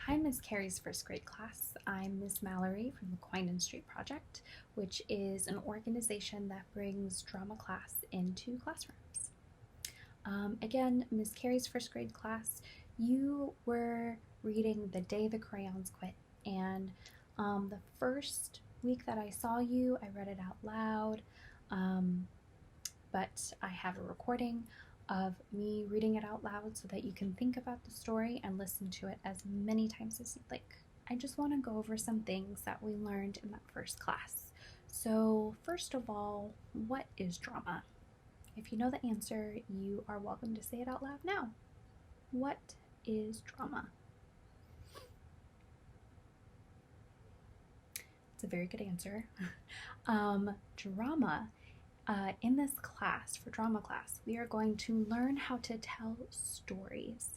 Hi, Miss Carey's first grade class. I'm Miss Mallory from the Quine Street Project, which is an organization that brings drama class into classrooms. Again, Miss Carey's first grade class, you were reading The Day the Crayons Quit, and the first week that I saw you, I read it out loud, but I have a recording of me reading it out loud so that you can think about the story and listen to it as many times as you'd like. I just want to go over some things that we learned in that first class. So first of all, what is drama? If you know the answer, you are welcome to say it out loud now. What is drama? It's a very good answer. Drama. In this class, for drama class, we are going to learn how to tell stories.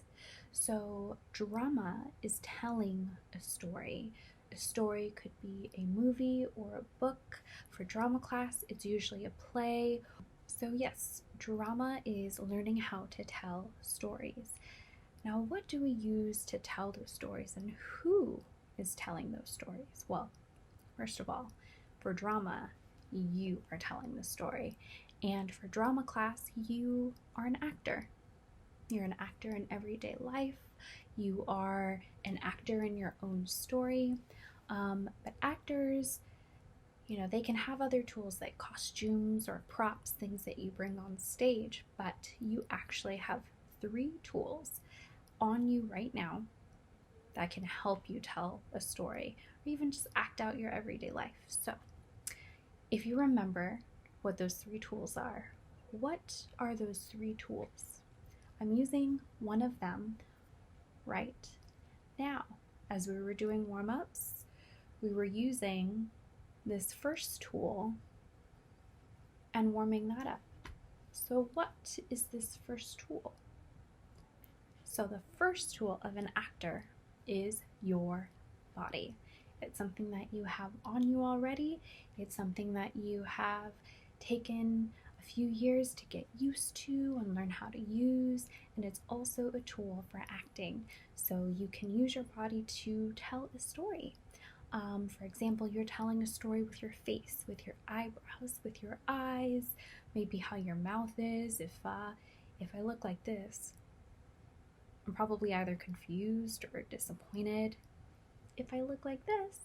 So drama is telling a story. A story could be a movie or a book. For drama class, it's usually a play. So yes, drama is learning how to tell stories. Now, what do we use to tell those stories, and who is telling those stories? Well, first of all, for drama, you are telling the story. And for drama class, you are an actor. You're an actor in everyday life. You are an actor in your own story. But actors, they can have other tools like costumes or props, things that you bring on stage, but you actually have 3 tools on you right now that can help you tell a story or even just act out your everyday life. So if you remember what those 3 tools are, what are those 3 tools? I'm using one of them right now. As we were doing warm-ups, we were using this first tool and warming that up. So what is this first tool? So the first tool of an actor is your body. It's something that you have on you already. It's something that you have taken a few years to get used to and learn how to use, and it's also a tool for acting. So you can use your body to tell a story. For example, you're telling a story with your face, with your eyebrows, with your eyes, maybe how your mouth is. If I look like this, I'm probably either confused or disappointed. If I look like this,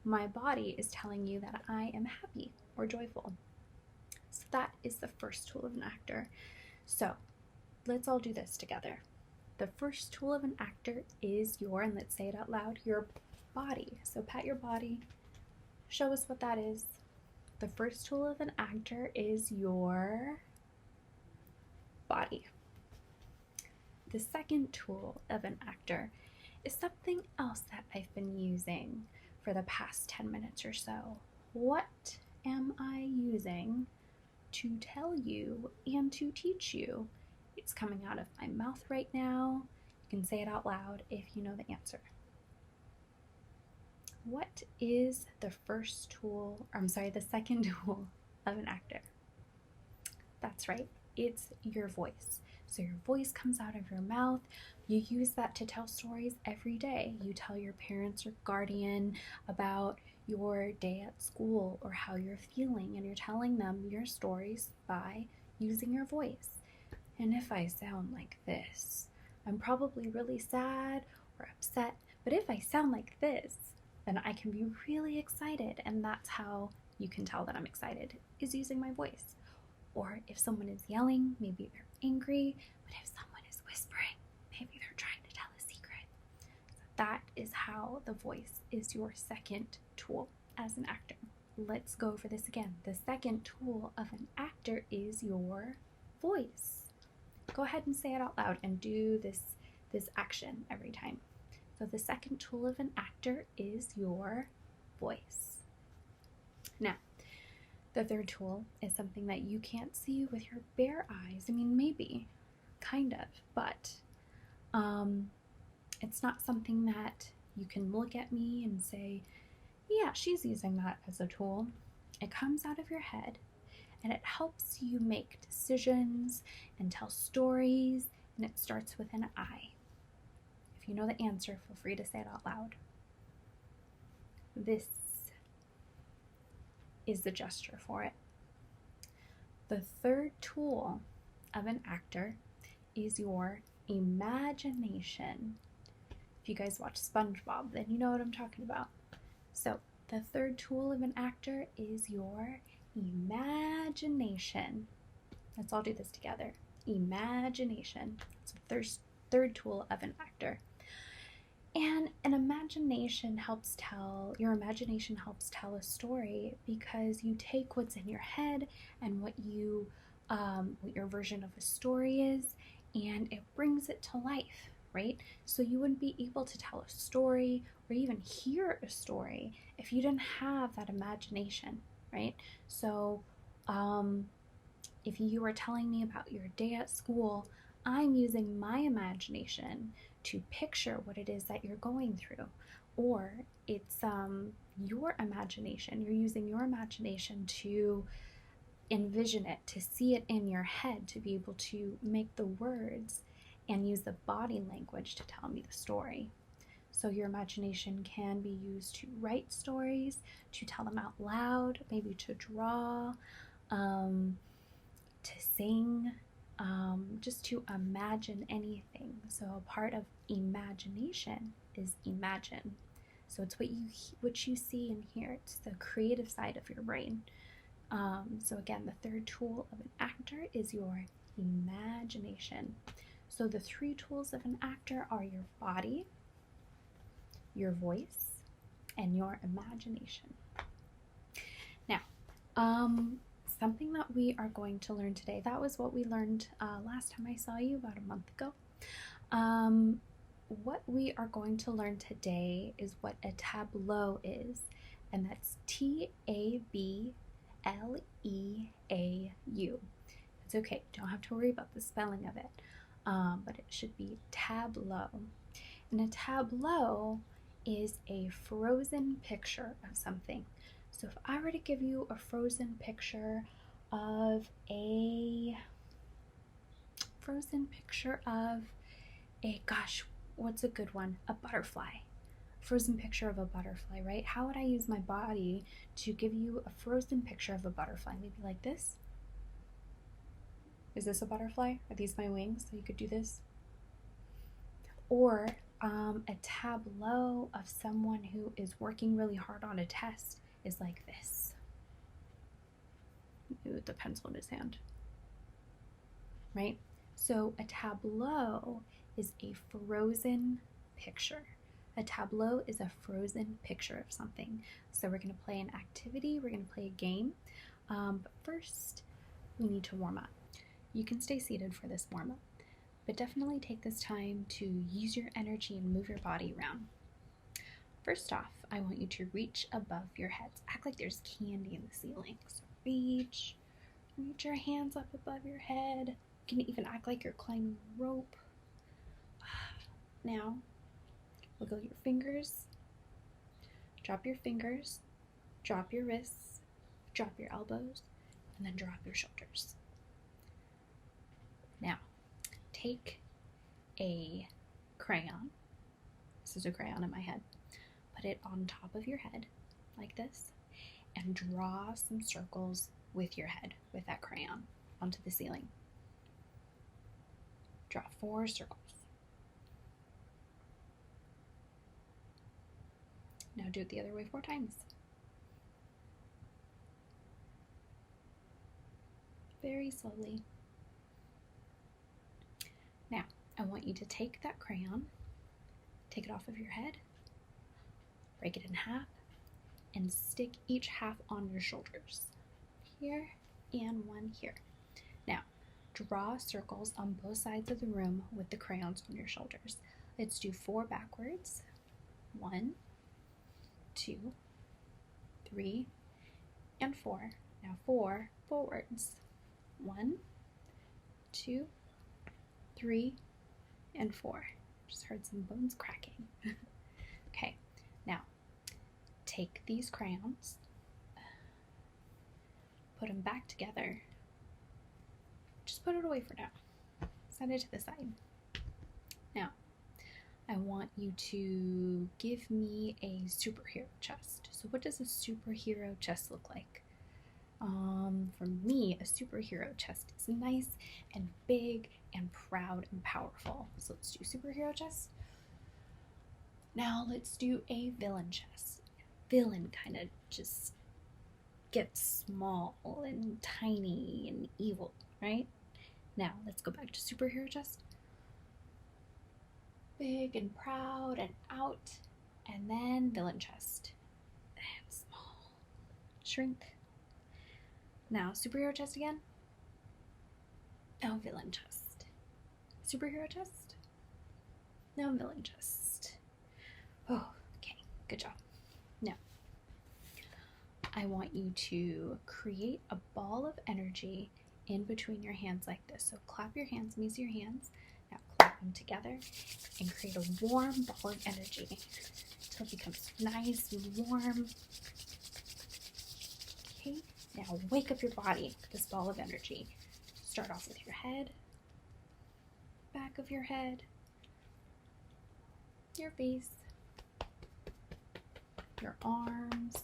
my body is telling you that I am happy or joyful. So that is the first tool of an actor. So let's all do this together. The first tool of an actor is and let's say it out loud, your body. So pat your body, show us what that is. The first tool of an actor is your body. The second tool of an actor is something else that I've been using for the past 10 minutes or so. What am I using to tell you and to teach you? It's coming out of my mouth right now. You can say it out loud if you know the answer. What is the second tool of an actor? That's right, it's your voice. So your voice comes out of your mouth. You use that to tell stories every day. You tell your parents or guardian about your day at school or how you're feeling, and you're telling them your stories by using your voice. And if I sound like this, I'm probably really sad or upset, but if I sound like this, then I can be really excited, and that's how you can tell that I'm excited, is using my voice. Or if someone is yelling, maybe they're angry, but if someone is whispering, maybe they're trying to tell a secret. So that is how the voice is your second tool as an actor. Let's go over this again. The second tool of an actor is your voice. Go ahead and say it out loud and do this action every time. So the second tool of an actor is your voice. Now, the third tool is something that you can't see with your bare eyes. I mean, maybe, kind of, but it's not something that you can look at me and say, yeah, she's using that as a tool. It comes out of your head, and it helps you make decisions and tell stories, and it starts with an I. if you know the answer, feel free to say it out loud. This is the gesture for it. The third tool of an actor is your imagination. If you guys watch SpongeBob, then you know what I'm talking about. So the third tool of an actor is your imagination. Let's all do this together. Imagination. It's the third tool of an actor. And your imagination helps tell a story because you take what's in your head and what your version of a story is, and it brings it to life, right? So you wouldn't be able to tell a story or even hear a story if you didn't have that imagination, right? So if you were telling me about your day at school, I'm using my imagination to picture what it is that you're going through. Or it's your imagination. You're using your imagination to envision it, to see it in your head, to be able to make the words and use the body language to tell me the story. So your imagination can be used to write stories, to tell them out loud, maybe to draw, to sing, just to imagine anything. So a part of imagination is imagine. So it's what you see and hear. It's the creative side of your brain. So again, the third tool of an actor is your imagination. So the three tools of an actor are your body, your voice, and your imagination. Now, something that we are going to learn today, that was what we learned last time I saw you about a month ago. What we are going to learn today is what a tableau is, and that's Tableau. It's okay, don't have to worry about the spelling of it, but it should be tableau. And a tableau is a frozen picture of something. So if I were to give you a frozen picture of what's a good one? A butterfly. Frozen picture of a butterfly, right? How would I use my body to give you a frozen picture of a butterfly? Maybe like this. Is this a butterfly? Are these my wings? So you could do this. Or a tableau of someone who is working really hard on a test is like this. With the pencil in his hand. Right? So a tableau is a frozen picture. A tableau is a frozen picture of something. So we're going to play an activity, we're going to play a game. But first, we need to warm up. You can stay seated for this warm up, but definitely take this time to use your energy and move your body around. First off, I want you to reach above your heads. Act like there's candy in the ceiling. So reach your hands up above your head. You can even act like you're climbing a rope. Now, wiggle your fingers, drop your fingers, drop your wrists, drop your elbows, and then drop your shoulders. Now, take a crayon. This is a crayon in my head. Put it on top of your head, like this, and draw some circles with your head, with that crayon, onto the ceiling. Draw 4 circles. Now do it the other way 4 times. Very slowly. Now, I want you to take that crayon, take it off of your head, break it in half, and stick each half on your shoulders. Here and one here. Now, draw circles on both sides of the room with the crayons on your shoulders. Let's do 4 backwards. 1, 2, 3, and 4. Now 4 forwards. 1, 2, 3, and 4. Just heard some bones cracking. Okay, now take these crayons, put them back together. Just put it away for now. Set it to the side. Now, I want you to give me a superhero chest. So what does a superhero chest look like? For me, a superhero chest is nice and big and proud and powerful. So let's do superhero chest. Now let's do a villain chest. Villain kind of just gets small and tiny and evil, right? Now let's go back to superhero chest. Big and proud and out, and then villain chest. And small. Shrink. Now superhero chest again. Now villain chest. Superhero chest. Now villain chest. Oh, okay, good job. Now, I want you to create a ball of energy in between your hands like this. So clap your hands, use your hands. Now clap them together and create a warm ball of energy until it becomes nice and warm. Okay, now wake up your body with this ball of energy. Start off with your head, back of your head, your face, your arms,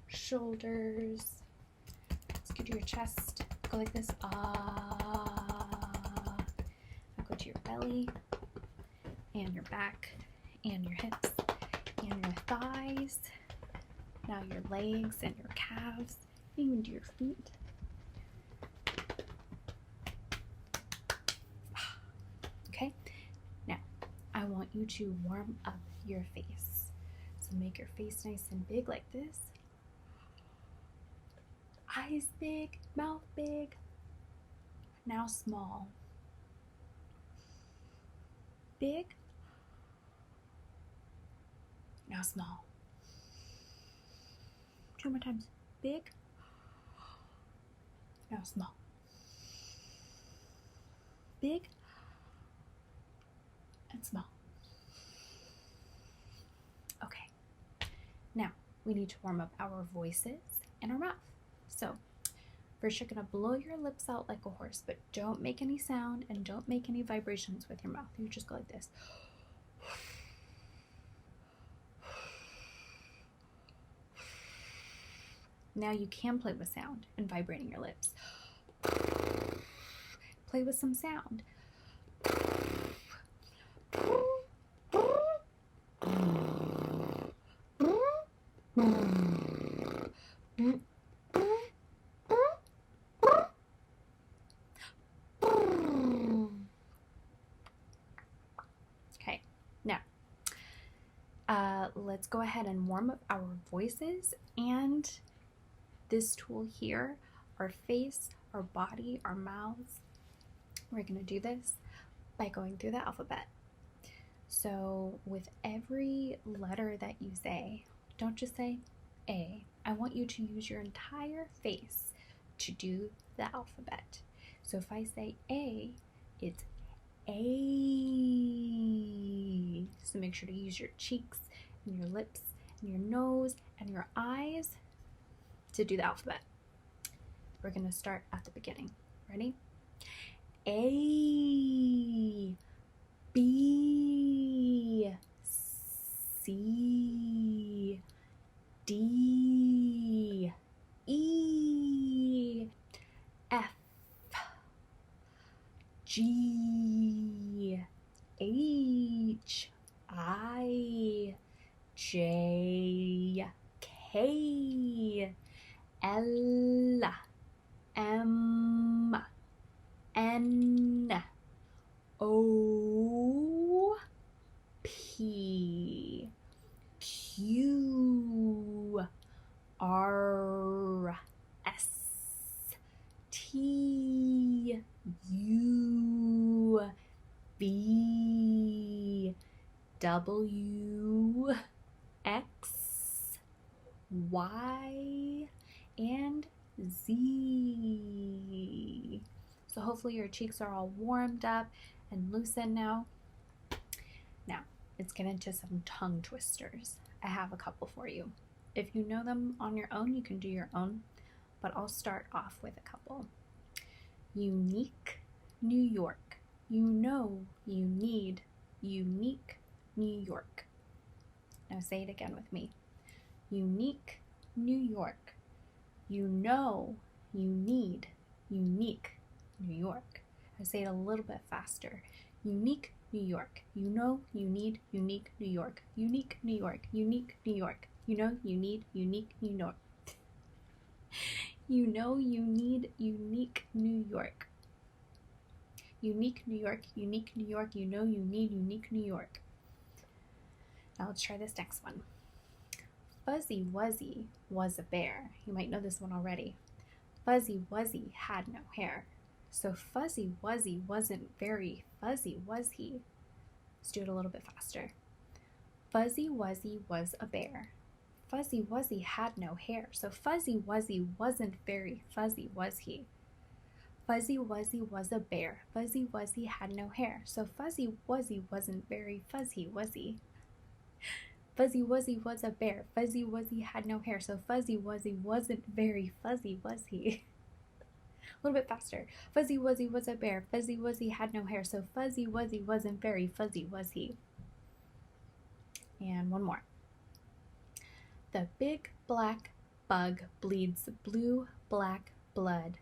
shoulders. Let's go to your chest. Go like this. Ah. Now go to your belly and your back and your hips and your thighs. Now your legs and your calves, even to your feet. Okay, now I want you to warm up your face. So make your face nice and big like this. Eyes big, mouth big. Now small. Big. Now small. 2 more times. Big. Now small. Big and small. Okay. Now we need to warm up our voices and our mouth. So first you're going to blow your lips out like a horse, but don't make any sound and don't make any vibrations with your mouth. You just go like this. Now you can play with sound and vibrating your lips. Play with some sound. Okay, now let's go ahead and warm up our voices and this tool here, our face, our body, our mouths. We're going to do this by going through the alphabet. So with every letter that you say, don't just say A. I want you to use your entire face to do the alphabet. So if I say A, it's A. So make sure to use your cheeks and your lips and your nose and your eyes to do the alphabet. We're going to start at the beginning. Ready? A, B, C, D, E, F, G, H, I, J, K, L, M, N, O, P, Q, R, S, T, U, V, W, X, Y, and Z. So hopefully your cheeks are all warmed up and loosened now. Now, let's get into some tongue twisters. I have a couple for you. If you know them on your own, you can do your own, but I'll start off with a couple. Unique, New York. You know you need unique New York. Now say it again with me. Unique New York. You know you need unique New York. I say it a little bit faster. Unique New York. You know you need unique New York. Unique New York. Unique New York. You know you need unique New York. You know you need unique New York. Unique New York. Unique New York. You know you need unique New York. Now let's try this next one. Fuzzy Wuzzy was a bear. You might know this one already. Fuzzy Wuzzy had no hair. So Fuzzy Wuzzy wasn't very fuzzy, was he? Let's do it a little bit faster. Fuzzy Wuzzy was a bear. Fuzzy Wuzzy had no hair. So Fuzzy Wuzzy wasn't very fuzzy, was he? Fuzzy Wuzzy was a bear. Fuzzy Wuzzy had no hair. So Fuzzy Wuzzy wasn't very fuzzy, was he? Fuzzy Wuzzy was a bear. Fuzzy Wuzzy had no hair. So Fuzzy Wuzzy wasn't very fuzzy, was he? A little bit faster. Fuzzy Wuzzy was a bear. Fuzzy Wuzzy had no hair. So Fuzzy Wuzzy wasn't very fuzzy, was he? And one more. The big black bug bleeds blue-black blood,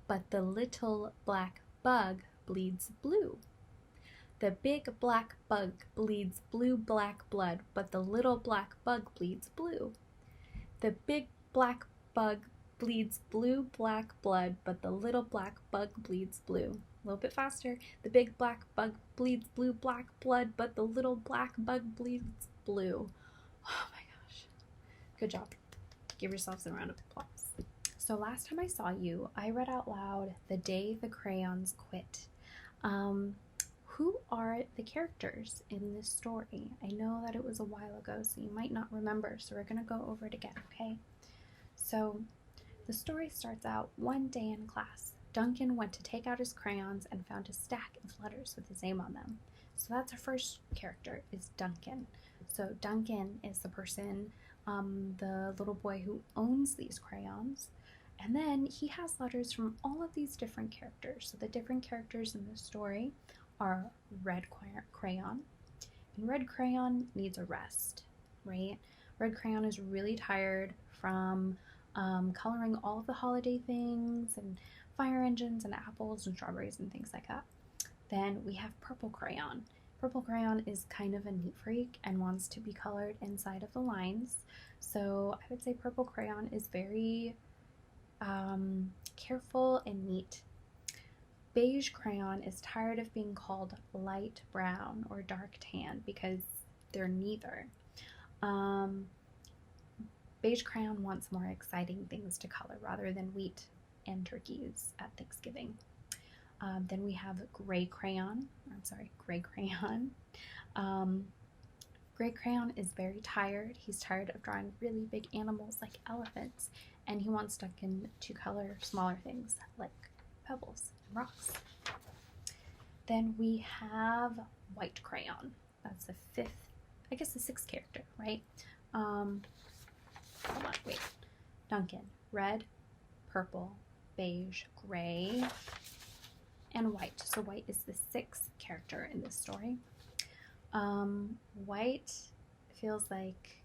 but the little black bug bleeds blue. The big black bug bleeds blue-black blood, but the little black bug bleeds blue. The big black bug bleeds blue-black blood, but the little black bug bleeds blue. A little bit faster. The big black bug bleeds blue-black blood, but the little black bug bleeds blue. Oh my gosh. Good job. Give yourselves a round of applause. So last time I saw you, I read out loud The Day the Crayons Quit. Who are the characters in this story? I know that it was a while ago, so you might not remember, so we're going to go over it again, okay? So the story starts out one day in class. Duncan went to take out his crayons and found a stack of letters with his name on them. So that's our first character, is Duncan. So Duncan is the person, the little boy who owns these crayons. And then he has letters from all of these different characters. So the different characters in the story are Red Crayon. And Red Crayon needs a rest, right? Red Crayon is really tired from coloring all of the holiday things and fire engines and apples and strawberries and things like that. Then we have Purple Crayon. Purple Crayon is kind of a neat freak and wants to be colored inside of the lines. So I would say Purple Crayon is very careful and neat. Beige Crayon is tired of being called light brown or dark tan because they're neither. Beige Crayon wants more exciting things to color rather than wheat and turkeys at Thanksgiving. Then we have Gray Crayon. Gray Crayon. Gray Crayon is very tired. He's tired of drawing really big animals like elephants, and he wants Duncan to color smaller things like pebbles and rocks. Then we have White Crayon. That's the sixth character, right? Hold on, wait. Duncan, red, purple, beige, gray, and white. So white is the sixth character in this story. White feels like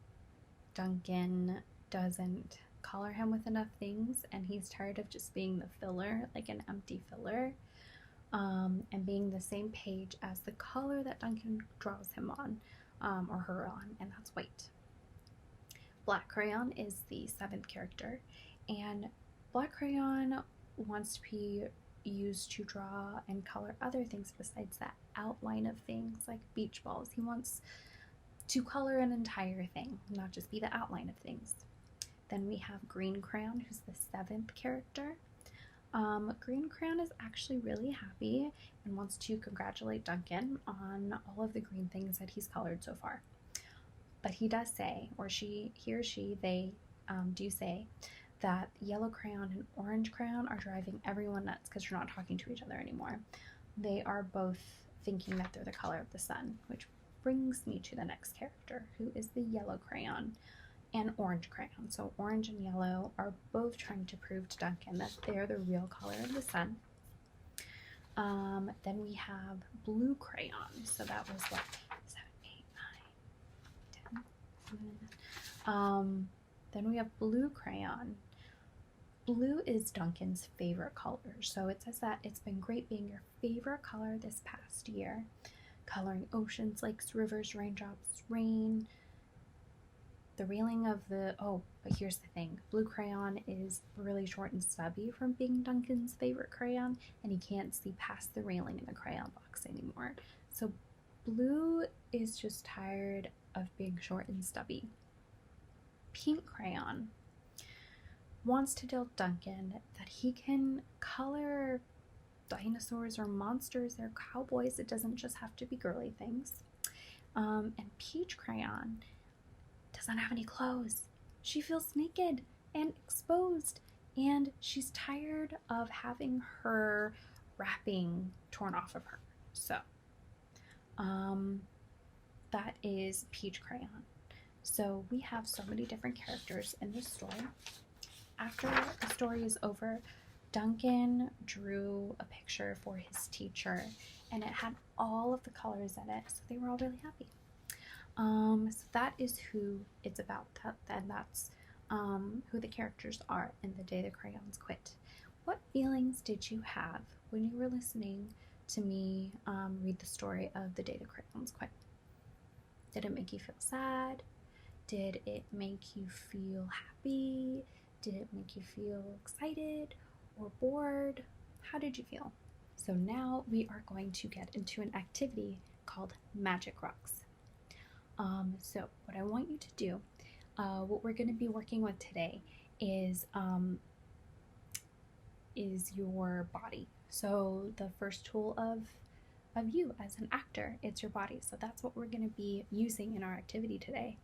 Duncan doesn't color him with enough things, and he's tired of just being the filler, like an empty filler, and being the same page as the color that Duncan draws him on, or her on, and that's white. Black Crayon is the seventh character, and Black Crayon wants to be used to draw and color other things besides that outline of things like beach balls. He wants to color an entire thing, not just be the outline of things. Then we have Green Crayon, who's the seventh character. Green Crayon is actually really happy and wants to congratulate Duncan on all of the green things that he's colored so far. But he does say, they do say that Yellow Crayon and Orange Crayon are driving everyone nuts because they're not talking to each other anymore. They are both thinking that they're the color of the sun, which brings me to the next character, who is the Yellow Crayon and Orange Crayon. So Orange and Yellow are both trying to prove to Duncan that they're the real color of the sun. Then we have blue crayon. So that was what? 7, 8, 9, 10, 11. Then we have blue crayon. Blue is Duncan's favorite color. So it says that it's been great being your favorite color this past year. Coloring oceans, lakes, rivers, raindrops, rain. The railing of the, oh, but here's the thing. Blue crayon is really short and stubby from being Duncan's favorite crayon, and he can't see past the railing in the crayon box anymore. So blue is just tired of being short and stubby. Pink crayon wants to tell Duncan that he can color dinosaurs or monsters or cowboys. It doesn't just have to be girly things. And peach crayon doesn't have any clothes. She feels naked and exposed, and she's tired of having her wrapping torn off of her. So that is peach crayon. So we have so many different characters in this story. After the story is over, Duncan drew a picture for his teacher, and it had all of the colors in it, so they were all really happy. So that is who it's about, and that's who the characters are in The Day the Crayons Quit. What feelings did you have when you were listening to me read the story of The Day the Crayons Quit? Did it make you feel sad? Did it make you feel happy? Did it make you feel excited or bored? How did you feel? So now we are going to get into an activity called Magic Rocks. So what I want you to do, what we're going to be working with today is your body. So the first tool of you as an actor, it's your body. So that's what we're going to be using in our activity today,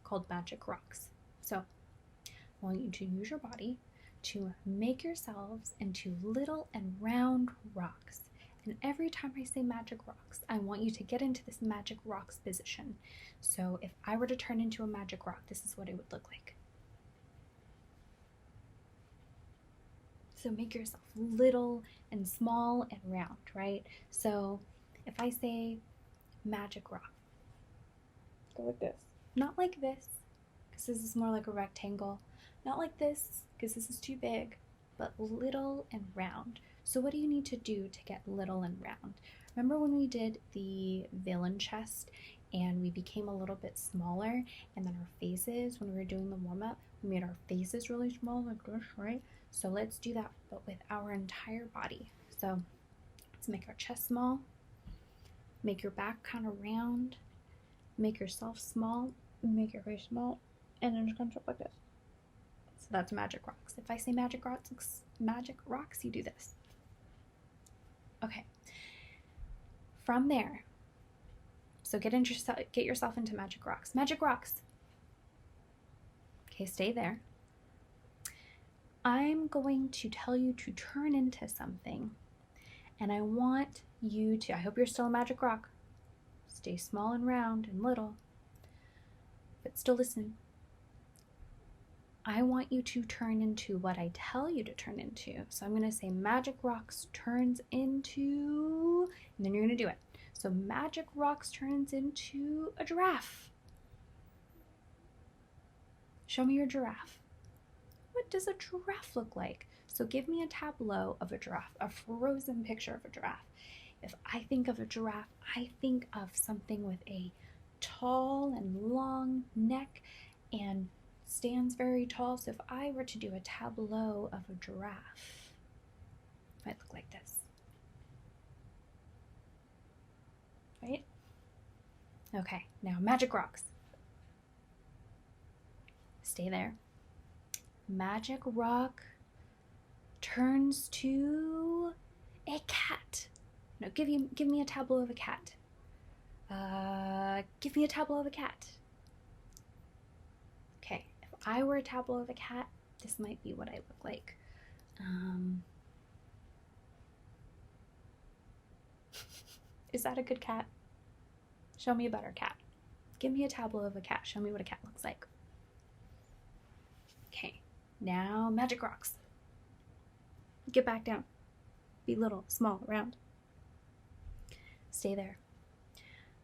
called Magic Rocks. So I want you to use your body to make yourselves into little and round rocks. And every time I say magic rocks, I want you to get into this magic rocks position. So if I were to turn into a magic rock, this is what it would look like. So make yourself little and small and round, right? So if I say magic rock, go like this. Not like this, because this is more like a rectangle. Not like this, because this is too big, but little and round. So what do you need to do to get little and round? Remember when we did the villain chest and we became a little bit smaller, and then our faces, when we were doing the warm-up, we made our faces really small like this, right? So let's do that, but with our entire body. So let's make our chest small, make your back kind of round, make yourself small, make your face small, and then just kind of up like this. So that's magic rocks. If I say magic rocks, you do this. Okay. From there, so get yourself into magic rocks. Magic rocks. Okay, stay there. I'm going to tell you to turn into something, and I want you to, I hope you're still a magic rock. Stay small and round and little, but still listen. I want you to turn into what I tell you to turn into. So I'm going to say magic rocks turns into, and then you're going to do it. So magic rocks turns into a giraffe. Show me your giraffe. What does a giraffe look like? So give me a tableau of a giraffe, a frozen picture of a giraffe. If I think of a giraffe, I think of something with a tall and long neck and stands very tall. So if I were to do a tableau of a giraffe, it might look like this. Right? Okay, now magic rocks. Stay there. Magic rock turns to a cat. No, give me a tableau of a cat. Give me a tableau of a cat. Okay, if I were a tableau of a cat, this might be what I look like. Is that a good cat? Show me a better cat. Give me a tableau of a cat. Show me what a cat looks like. Okay, now magic rocks. Get back down. Be little, small, round. Stay there.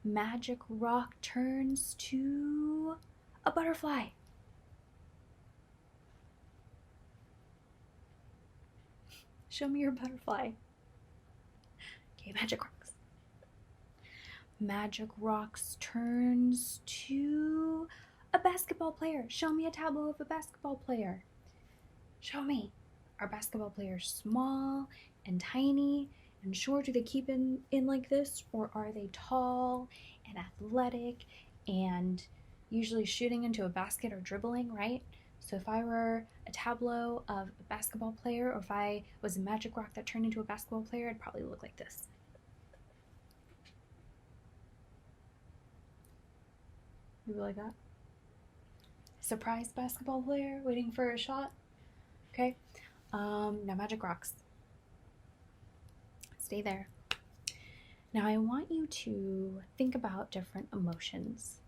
Magic rock turns to a butterfly. Show me your butterfly. Okay, magic rocks. Magic rocks turns to a basketball player. Show me a tableau of a basketball player. Show me. Are basketball players small and tiny and short? Do they keep in like this? Or are they tall and athletic and usually shooting into a basket or dribbling, right? So if I were a tableau of a basketball player, or if I was a magic rock that turned into a basketball player, it'd probably look like this. Maybe like that. Surprise basketball player waiting for a shot. Okay. Now magic rocks. Stay there. Now I want you to think about different emotions.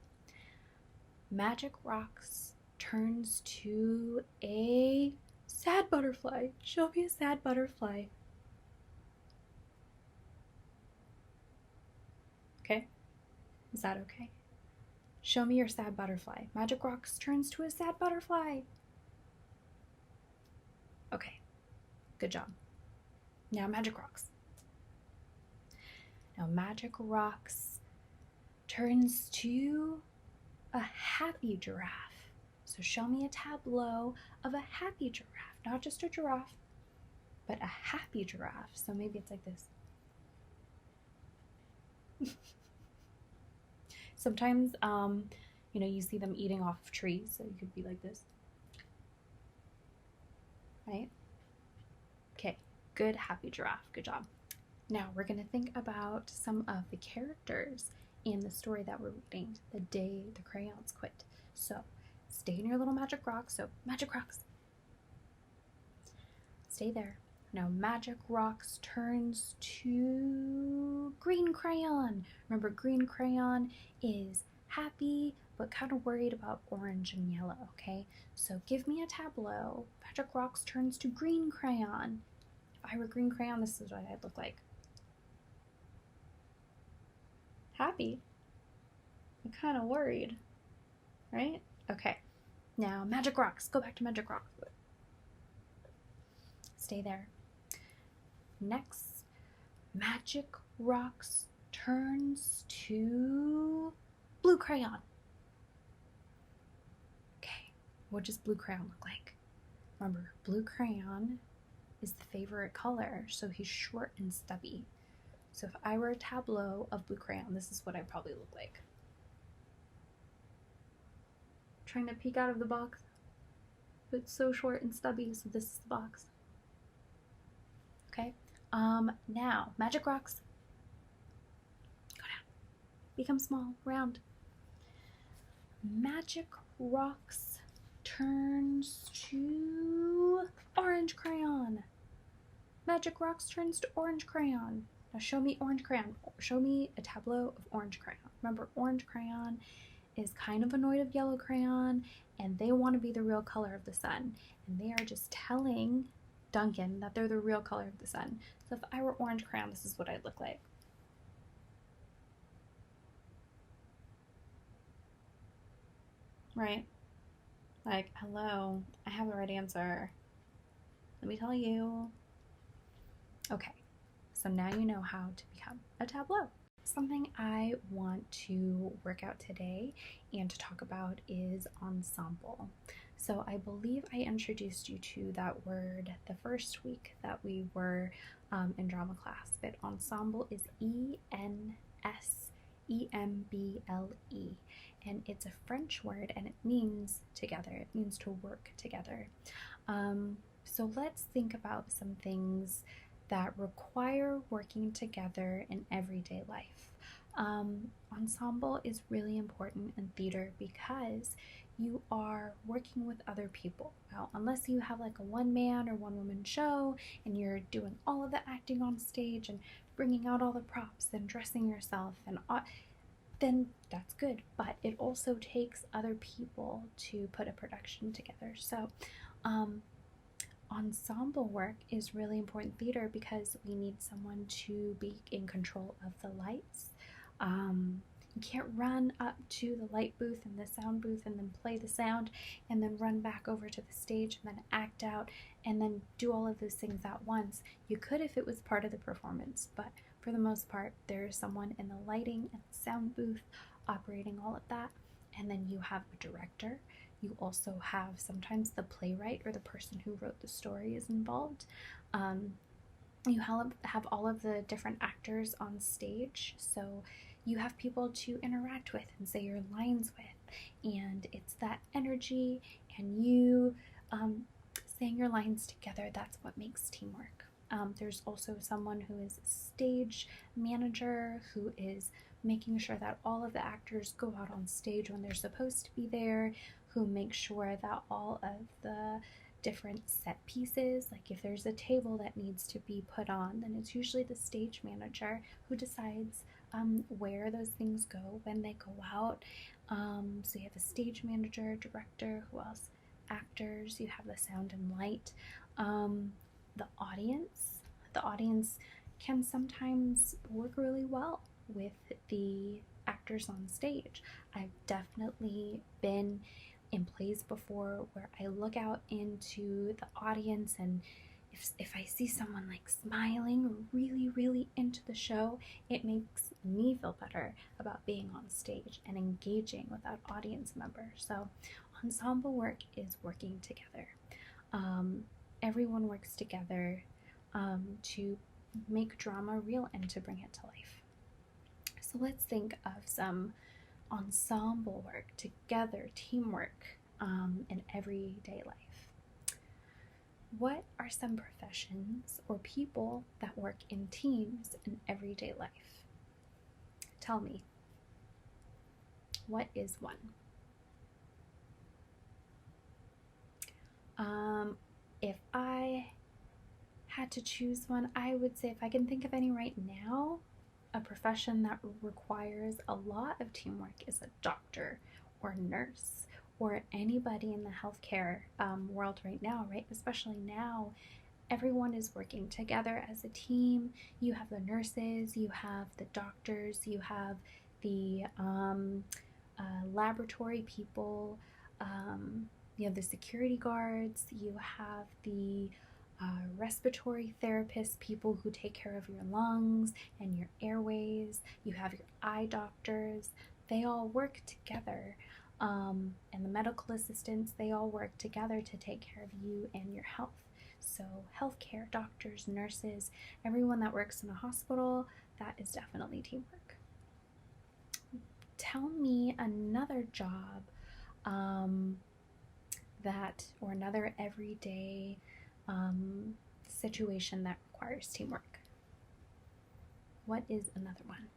Magic rocks turns to a sad butterfly. Show me a sad butterfly. Okay? Is that okay? Show me your sad butterfly. Magic rocks turns to a sad butterfly. Okay. Good job. Now magic rocks. Now magic rocks turns to a happy giraffe. So show me a tableau of a happy giraffe, not just a giraffe, but a happy giraffe. So maybe it's like this. Sometimes, you see them eating off of trees, so you could be like this. Right? Okay, good happy giraffe, good job. Now we're gonna think about some of the characters in the story that we're reading, The Day the Crayons Quit. So stay in your little magic rocks. So magic rocks. Stay there. Now magic rocks turns to green crayon. Remember, green crayon is happy but kind of worried about orange and yellow, okay? So give me a tableau. Magic rocks turns to green crayon. If I were green crayon, this is what I'd look like. Happy, but kind of worried, right? Okay, now magic rocks. Go back to magic rocks. Stay there. Next, magic rocks turns to blue crayon. Okay, what does blue crayon look like? Remember, blue crayon is the favorite color, so he's short and stubby. So if I were a tableau of blue crayon, this is what I'd probably look like. Trying to peek out of the box, but it's so short and stubby, so this is the box. Okay, now magic rocks. Go down, become small, round. Magic rocks turns to orange crayon. Magic rocks turns to orange crayon. Now show me orange crayon. Show me a tableau of orange crayon. Remember, orange crayon is kind of annoyed of yellow crayon, and they want to be the real color of the sun. And they are just telling Duncan that they're the real color of the sun. So if I were orange crayon, this is what I'd look like. Right? Like, hello, I have the right answer. Let me tell you. Okay, so now you know how to become a tableau. Something I want to work out today and to talk about is ensemble. So I believe I introduced you to that word the first week that we were in drama class, but ensemble is E-N-S-E-M-B-L-E, and it's a French word, and it means together. It means to work together. So let's think about some things that require working together in everyday life. Ensemble is really important in theater because you are working with other people. Now, unless you have like a one-man or one-woman show and you're doing all of the acting on stage and bringing out all the props and dressing yourself, and then that's good. But it also takes other people to put a production together. So ensemble work is really important theater because we need someone to be in control of the lights. You can't run up to the light booth and the sound booth and then play the sound and then run back over to the stage and then act out and then do all of those things at once. You could if it was part of the performance, but for the most part, there's someone in the lighting and sound booth operating all of that. And then you have a director. You also have sometimes the playwright or the person who wrote the story is involved. You have all of the different actors on stage, so you have people to interact with and say your lines with, and it's that energy and you saying your lines together. That's what makes teamwork. There's also someone who is a stage manager who is making sure that all of the actors go out on stage when they're supposed to be there, who makes sure that all of the different set pieces, like if there's a table that needs to be put on, then it's usually the stage manager who decides where those things go when they go out. So you have a stage manager, director, who else? Actors, you have the sound and light. The audience can sometimes work really well with the actors on stage. I've definitely been in plays before where I look out into the audience, and if I see someone like smiling or really, really into the show, it makes me feel better about being on stage and engaging with that audience member. So ensemble work is working together. Everyone works together to make drama real and to bring it to life. So let's think of some ensemble work, together, teamwork in everyday life. What are some professions or people that work in teams in everyday life? Tell me, what is one? If I had to choose one, I would say, if I can think of any right now, a profession that requires a lot of teamwork is a doctor or nurse or anybody in the healthcare world right now, right? Especially now, everyone is working together as a team. You have the nurses, you have the doctors, you have the laboratory people, you have the security guards, you have the respiratory therapists, people who take care of your lungs and your airways. You have your eye doctors. They all work together. And the medical assistants, they all work together to take care of you and your health. So healthcare, doctors, nurses, everyone that works in a hospital, that is definitely teamwork. Tell me another job or another everyday situation that requires teamwork. What is another one?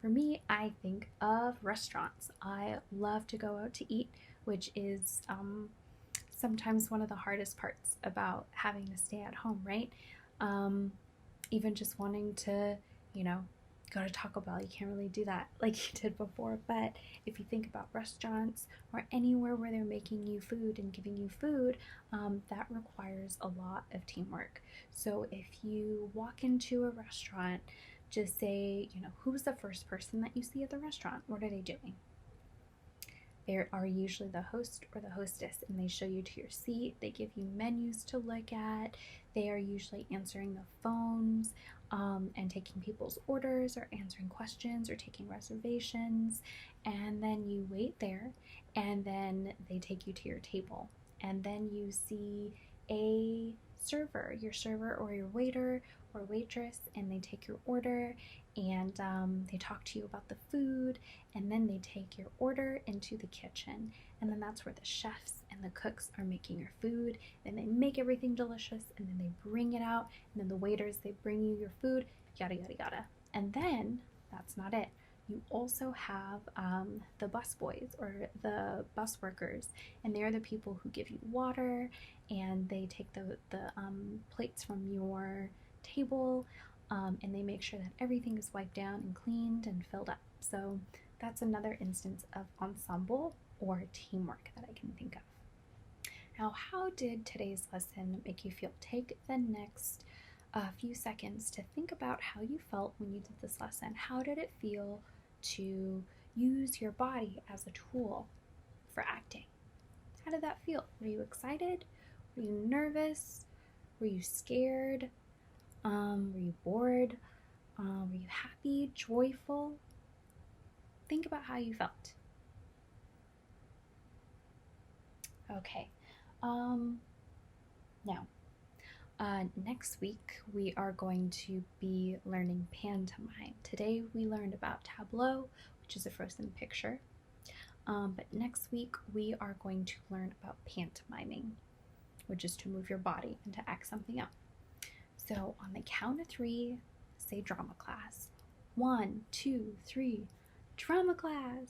For me, I think of restaurants. I love to go out to eat, which is sometimes one of the hardest parts about having to stay at home, right? Even just wanting to, go to Taco Bell, you can't really do that like you did before. But if you think about restaurants or anywhere where they're making you food and giving you food, that requires a lot of teamwork. So if you walk into a restaurant, just say, who's the first person that you see at the restaurant? What are they doing? They are usually the host or the hostess, and they show you to your seat. They give you menus to look at. They are usually answering the phones and taking people's orders or answering questions or taking reservations. And then you wait there, and then they take you to your table. And then you see a server, your server or your waiter or waitress, and they take your order, and they talk to you about the food, and then they take your order into the kitchen, and then that's where the chefs and the cooks are making your food, and they make everything delicious, and then they bring it out, and then the waiters, they bring you your food, yada yada yada. And then that's not it. You also have the bus boys or the bus workers, and they're the people who give you water, and they take the plates from your table, and they make sure that everything is wiped down and cleaned and filled up. So that's another instance of ensemble or teamwork that I can think of. Now, how did today's lesson make you feel? Take the next few seconds to think about how you felt when you did this lesson. How did it feel to use your body as a tool for acting? How did that feel? Were you excited? Were you nervous? Were you scared? Were you bored? Were you happy, joyful? Think about how you felt. Okay. Now, next week we are going to be learning pantomime. Today we learned about Tableau, which is a frozen picture. But next week we are going to learn about pantomiming, which is to move your body and to act something out. So on the count of 3, say drama class. 1, 2, 3, drama class.